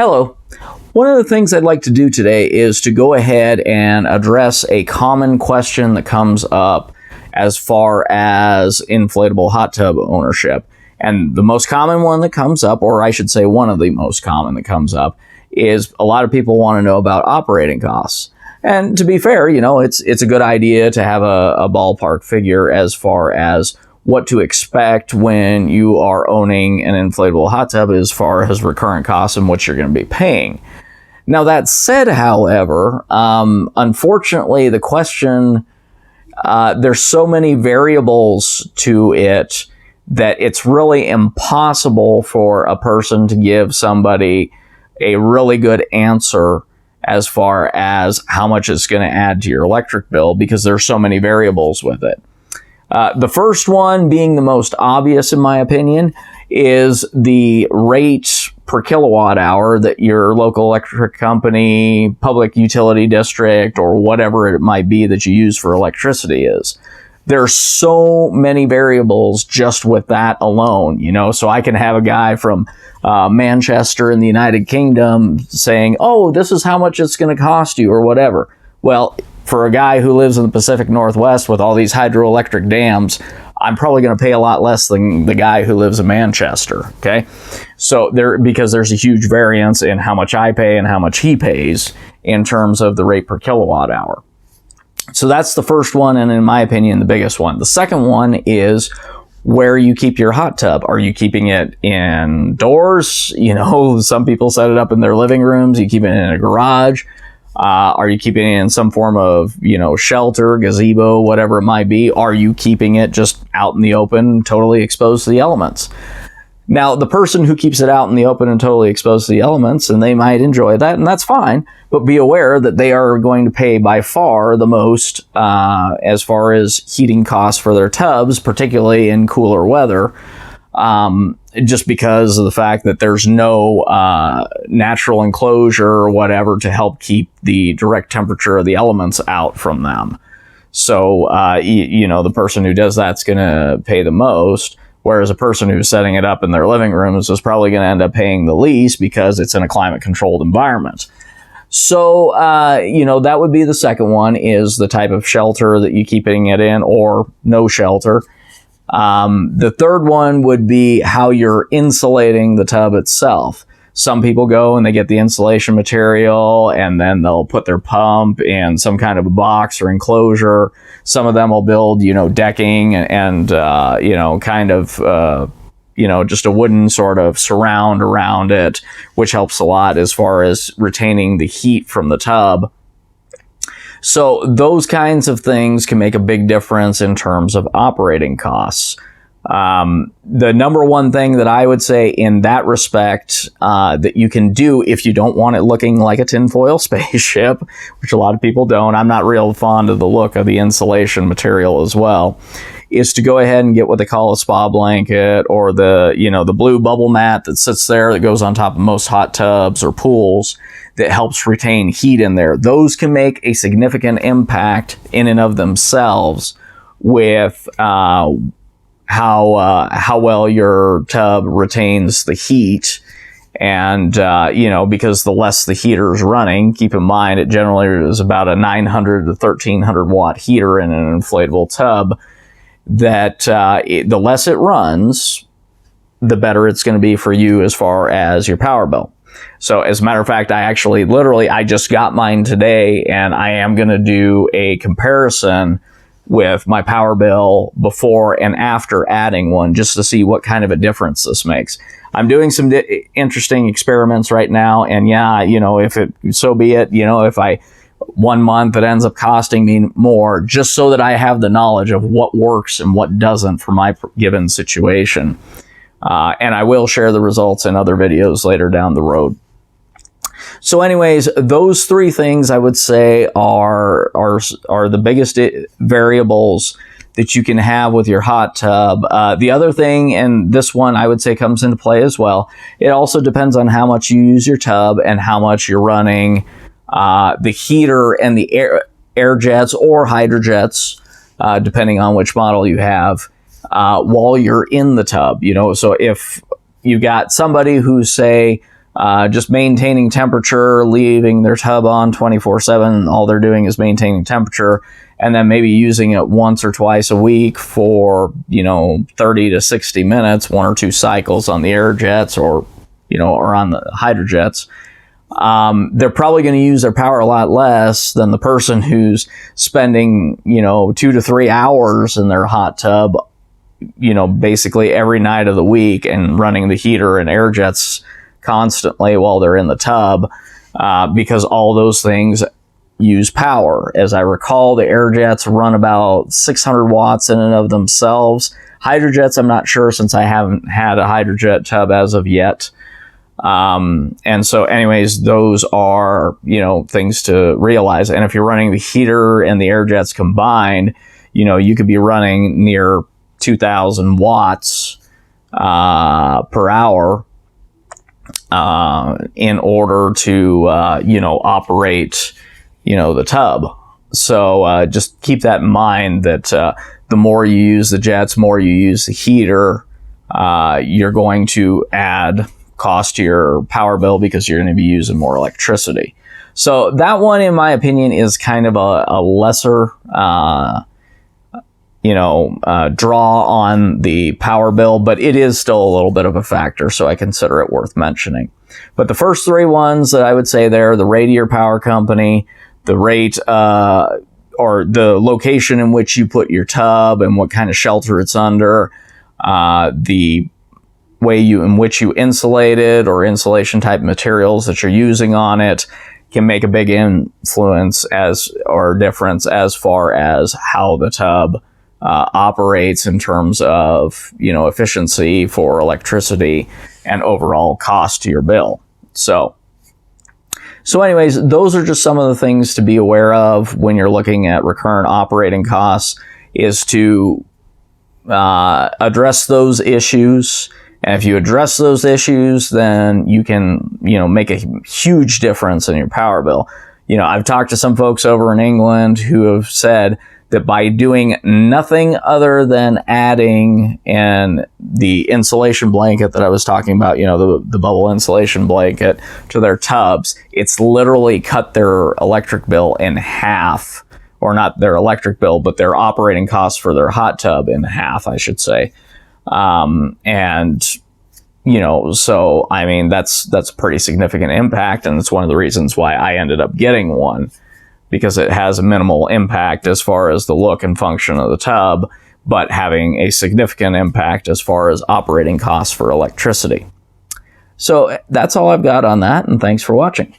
Hello. One of the things I'd like to do today is to go ahead and address a common question that comes up as far as inflatable hot tub ownership. And the most common one that comes up, or I should say one of the most common that comes up, is a lot of people want to know about operating costs. And to be fair, it's a good idea to have a ballpark figure as far as what to expect when you are owning an inflatable hot tub as far as recurrent costs and what you're going to be paying. Now, that said, however, unfortunately, the question, there's so many variables to it that it's really impossible for a person to give somebody a really good answer as far as how much it's going to add to your electric bill, because there's so many variables with it. The first one, being the most obvious in my opinion, is the rate per kilowatt hour that your local electric company, public utility district, or whatever it might be that you use for electricity is. There's so many variables just with that alone, so I can have a guy from Manchester in the United Kingdom saying, oh, this is how much it's going to cost you or whatever. Well, for a guy who lives in the Pacific Northwest with all these hydroelectric dams, I'm probably going to pay a lot less than the guy who lives in Manchester, okay? So because there's a huge variance in how much I pay and how much he pays in terms of the rate per kilowatt hour. So that's the first one, and in my opinion, the biggest one. The second one is where you keep your hot tub. Are you keeping it indoors? Some people set it up in their living rooms. You keep it in a garage. Are you keeping it in some form of, shelter, gazebo, whatever it might be? Are you keeping it just out in the open, totally exposed to the elements? Now, the person who keeps it out in the open and totally exposed to the elements, and they might enjoy that, and that's fine, but be aware that they are going to pay by far the most as far as heating costs for their tubs, particularly in cooler weather, just because of the fact that there's no natural enclosure or whatever to help keep the direct temperature of the elements out from them. So, the person who does that's going to pay the most, whereas a person who's setting it up in their living rooms is probably going to end up paying the least because it's in a climate-controlled environment. So, that would be the second one, is the type of shelter that you're keeping it in, or no shelter. The third one would be how you're insulating the tub itself. Some people go and they get the insulation material and then they'll put their pump in some kind of a box or enclosure. Some of them will build, decking and just a wooden sort of surround around it, which helps a lot as far as retaining the heat from the tub. So those kinds of things can make a big difference in terms of operating costs. The number one thing that I would say in that respect that you can do if you don't want it looking like a tinfoil spaceship, which a lot of people don't, I'm not real fond of the look of the insulation material as well, is to go ahead and get what they call a spa blanket, or the blue bubble mat that sits there that goes on top of most hot tubs or pools that helps retain heat in there. Those can make a significant impact in and of themselves with how well your tub retains the heat. And, because the less the heater is running, keep in mind it generally is about a 900 to 1300 watt heater in an inflatable tub, that the less it runs, the better it's going to be for you as far as your power bill. So as a matter of fact, I just got mine today, and I am going to do a comparison with my power bill before and after adding one, just to see what kind of a difference this makes. I'm doing some interesting experiments right now, and if it, so be it, if I 1 month it ends up costing me more, just so that I have the knowledge of what works and what doesn't for my given situation. And I will share the results in other videos later down the road. So anyways, those three things I would say are the biggest variables that you can have with your hot tub. The other thing, and this one I would say comes into play as well, it also depends on how much you use your tub and how much you're running the heater and the air jets or hydrojets, depending on which model you have, while you're in the tub. So if you got somebody who's, say, just maintaining temperature, leaving their tub on 24/7. All they're doing is maintaining temperature, and then maybe using it once or twice a week for, 30 to 60 minutes, 1 or 2 cycles on the air jets or on the hydrojets. They're probably going to use their power a lot less than the person who's spending, 2 to 3 hours in their hot tub, basically every night of the week and running the heater and air jets constantly while they're in the tub, because all those things use power. As I recall, the air jets run about 600 watts in and of themselves. Hydrojets, I'm not sure, since I haven't had a hydrojet tub as of yet. And so anyways, those are, things to realize. And if you're running the heater and the air jets combined, you could be running near 2,000 watts per hour in order to, operate, the tub. So just keep that in mind, that the more you use the jets, more you use the heater, you're going to add cost to your power bill because you're going to be using more electricity. So that one, in my opinion, is kind of a lesser, draw on the power bill, but it is still a little bit of a factor, so I consider it worth mentioning. But the first 3 ones that I would say there, the rate of your power company, the rate or the location in which you put your tub and what kind of shelter it's under, the way in which you insulate it or insulation type materials that you're using on it, can make a big influence or difference as far as how the tub operates in terms of, efficiency for electricity and overall cost to your bill. So anyways, those are just some of the things to be aware of when you're looking at recurrent operating costs, is to address those issues. And if you address those issues, then you can, make a huge difference in your power bill. I've talked to some folks over in England who have said that by doing nothing other than adding in the insulation blanket that I was talking about, the bubble insulation blanket to their tubs, it's literally cut their electric bill in half. Or not their electric bill, but their operating costs for their hot tub in half, I should say. And, so, I mean, that's a pretty significant impact. And it's one of the reasons why I ended up getting one, because it has a minimal impact as far as the look and function of the tub, but having a significant impact as far as operating costs for electricity. So that's all I've got on that. And thanks for watching.